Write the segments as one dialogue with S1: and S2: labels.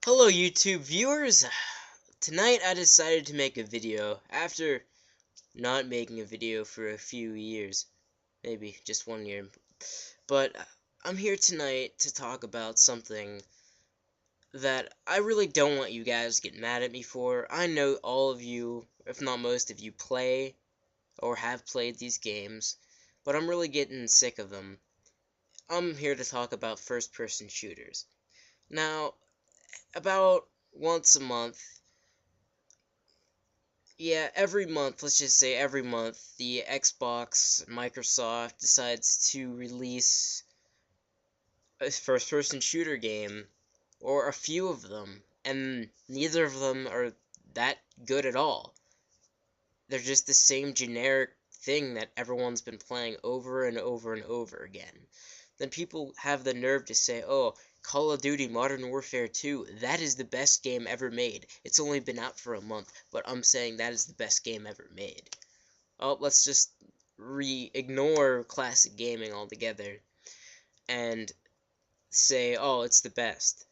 S1: Hello YouTube viewers! Tonight I decided to make a video after not making a video for a few years. Maybe just 1 year. But I'm here tonight to talk about something that I really don't want you guys to get mad at me for. I know all of you, if not most of you, play or have played these games, but I'm really getting sick of them. I'm here to talk about first-person shooters. Now, about once a month, yeah, every month, let's just say every month, the Xbox, Microsoft decides to release a first-person shooter game, or a few of them, and neither of them are that good at all. They're just the same generic thing that everyone's been playing over and over and over again. Then people have the nerve to say, oh, Call of Duty Modern Warfare 2, that is the best game ever made. It's only been out for a month, but I'm saying that is the best game ever made. Oh, let's just ignore classic gaming altogether and say, oh, it's the best.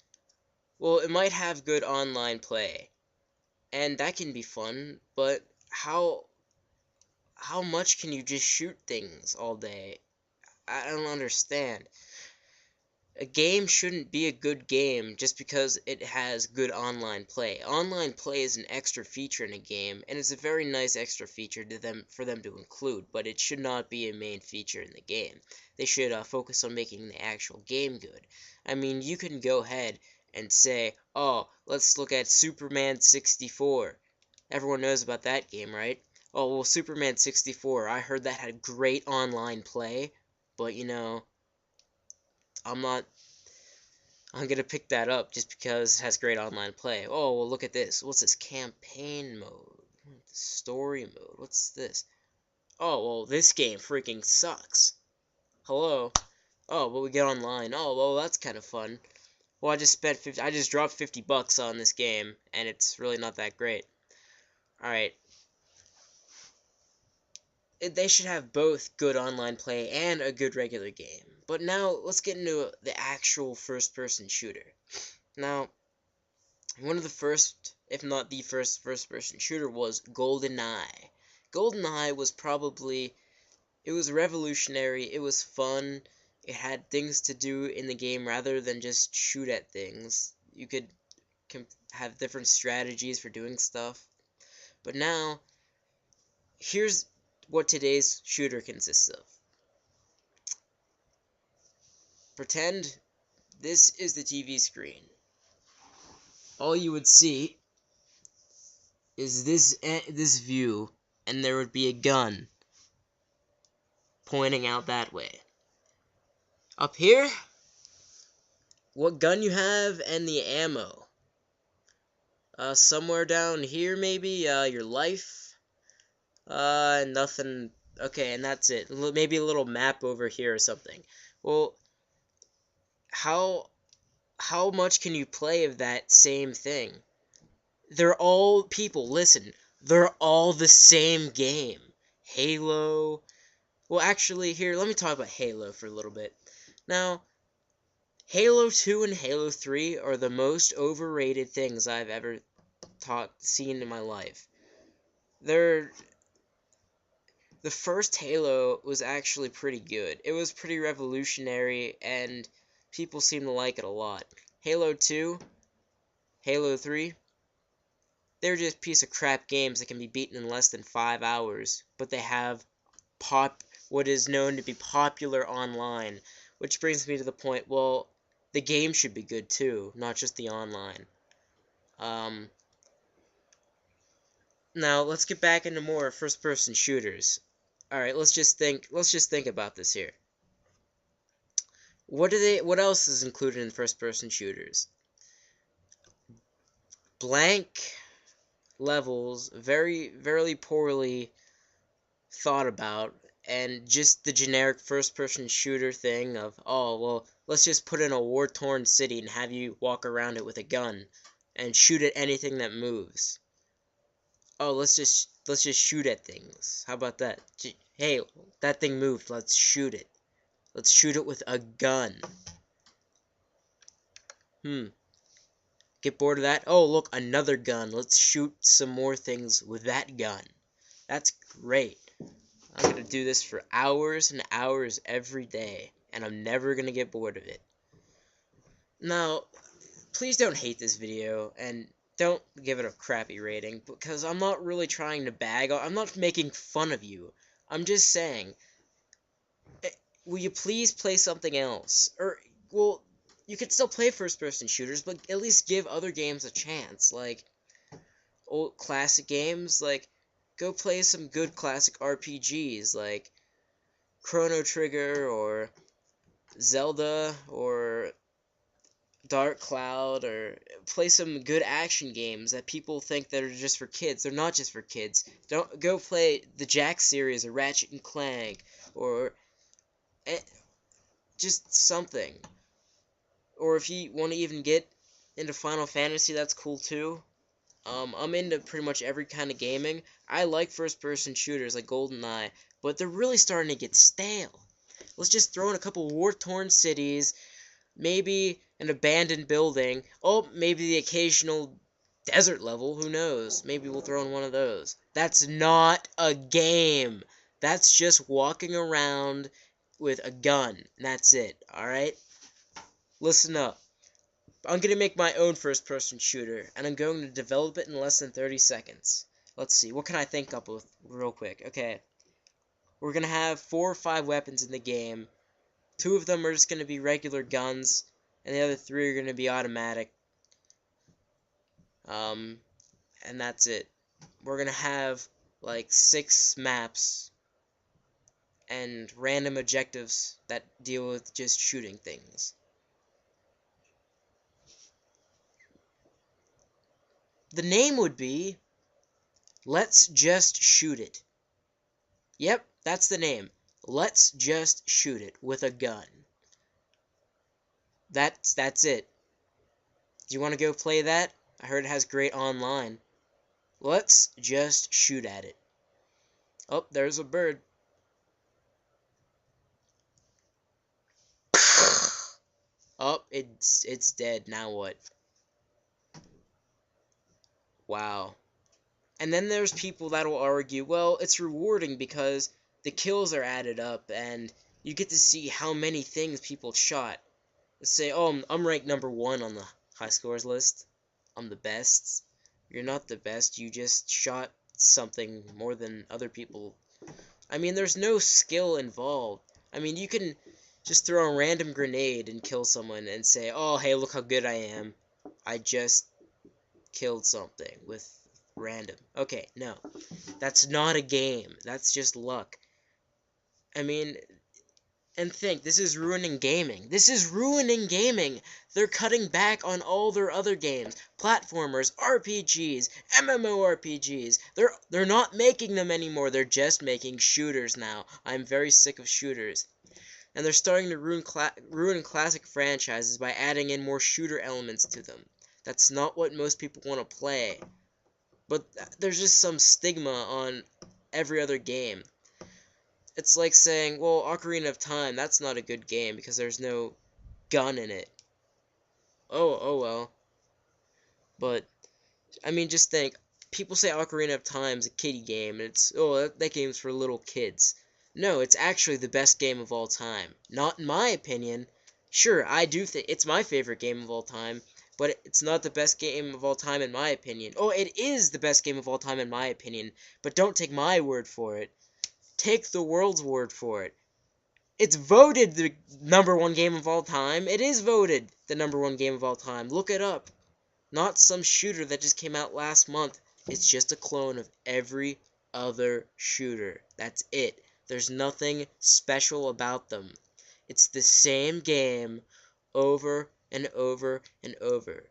S1: Well, it might have good online play, and that can be fun, but how much can you just shoot things all day? I don't understand. A game shouldn't be a good game just because it has good online play. Online play is an extra feature in a game, and it's a very nice extra feature for them to include, but it should not be a main feature in the game. They should focus on making the actual game good. I mean, you can go ahead and say, oh, let's look at Superman 64. Everyone knows about that game, right? Oh, well, Superman 64, I heard that had great online play, but I'm gonna pick that up just because it has great online play. Oh, well, look at this. What's this? Campaign mode. Story mode. What's this? Oh, well, this game freaking sucks. Hello? Oh, but we get online. Oh, well, that's kind of fun. Well, I just dropped 50 bucks on this game, and it's really not that great. Alright. They should have both good online play and a good regular game. But now, let's get into the actual first-person shooter. Now, one of the first, if not the first-person shooter was GoldenEye. GoldenEye was it was revolutionary, it was fun, it had things to do in the game rather than just shoot at things. You could have different strategies for doing stuff. But now, here's what today's shooter consists of. Pretend this is the TV screen. All you would see is this view, and there would be a gun pointing out that way. Up here, what gun you have and the ammo. Somewhere down here, maybe, your life. Nothing. Okay, and that's it. Maybe a little map over here or something. Well, how much can you play of that same thing? They're all, people, listen, they're all the same game. Halo. Well, actually, here, let me talk about Halo for a little bit. Now, Halo 2 and Halo 3 are the most overrated things I've ever seen in my life. The first Halo was actually pretty good. It was pretty revolutionary, and people seem to like it a lot. Halo 2, Halo 3, they're just piece of crap games that can be beaten in less than 5 hours, but they have what is known to be popular online, which brings me to the point, well, the game should be good too, not just the online. Now let's get back into more first-person shooters. All right, let's just think about this here. What else is included in first-person shooters? Blank levels, very poorly thought about, and just the generic first-person shooter thing of, oh, well, let's just put in a war-torn city and have you walk around it with a gun and shoot at anything that moves. Oh, let's just shoot at things. How about that? Hey, that thing moved. Let's shoot it. Let's shoot it with a gun. Get bored of that? Oh, look, another gun. Let's shoot some more things with that gun. That's great. I'm going to do this for hours and hours every day, and I'm never going to get bored of it. Now, please don't hate this video, and don't give it a crappy rating, because I'm not really trying to bag. I'm not making fun of you. I'm just saying, will you please play something else? Or, well, you could still play first-person shooters, but at least give other games a chance, like old classic games, like go play some good classic RPGs, like Chrono Trigger, or Zelda, or Dark Cloud, or play some good action games that people think that are just for kids. They're not just for kids. Don't go play the Jack series, or Ratchet and Clank, or just something. Or if you want to even get into Final Fantasy, that's cool too. I'm into pretty much every kind of gaming. I like first-person shooters like GoldenEye, but they're really starting to get stale. Let's just throw in a couple war-torn cities, maybe an abandoned building. Oh, maybe the occasional desert level. Who knows? Maybe we'll throw in one of those. That's not a game. That's just walking around with a gun. And that's it. Alright? Listen up. I'm going to make my own first-person shooter, and I'm going to develop it in less than 30 seconds. Let's see. What can I think up with real quick? Okay. We're going to have 4 or 5 weapons in the game. 2 of them are just going to be regular guns, and the other 3 are going to be automatic. And that's it. We're going to have, like, 6 maps and random objectives that deal with just shooting things. The name would be Let's Just Shoot It. Yep, that's the name. Let's Just Shoot It with a gun. That's it. Do you want to go play that? I heard it has great online. Let's just shoot at it. Oh, there's a bird. Oh, it's dead. Now what? Wow. And then there's people that will argue, well, it's rewarding because the kills are added up and you get to see how many things people shot. Let's say, oh, I'm ranked #1 on the high scores list. I'm the best. You're not the best, you just shot something more than other people. I mean, there's no skill involved. I mean, you can just throw a random grenade and kill someone and say, oh, hey, look how good I am. I just killed something with random. Okay, no. That's not a game. That's just luck. I mean, and think, this is ruining gaming. This is ruining gaming. They're cutting back on all their other games. Platformers, RPGs, MMORPGs. They're not making them anymore. They're just making shooters now. I'm very sick of shooters. And they're starting to ruin classic franchises by adding in more shooter elements to them. That's not what most people want to play. But there's just some stigma on every other game. It's like saying, well, Ocarina of Time, that's not a good game because there's no gun in it. Oh well. But, I mean, just think, people say Ocarina of Time's a kiddie game, and it's, oh, that game's for little kids. No, it's actually the best game of all time. Not in my opinion. Sure, I do think it's my favorite game of all time, but it's not the best game of all time in my opinion. Oh, it is the best game of all time in my opinion, but don't take my word for it. Take the world's word for it. It's voted the #1 game of all time. It is voted the #1 game of all time. Look it up. Not some shooter that just came out last month. It's just a clone of every other shooter. That's it. There's nothing special about them. It's the same game over and over and over.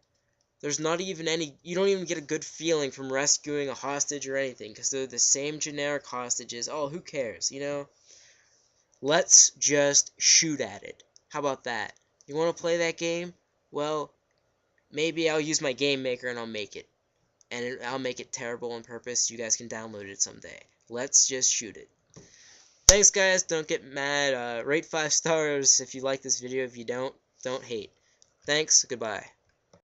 S1: There's not even any, you don't even get a good feeling from rescuing a hostage or anything, because they're the same generic hostages. Oh, who cares, you know? Let's just shoot at it. How about that? You want to play that game? Well, maybe I'll use my game maker and I'll make it. And I'll make it terrible on purpose. You guys can download it someday. Let's just shoot it. Thanks, guys. Don't get mad. Rate 5 stars if you like this video. If you don't hate. Thanks. Goodbye.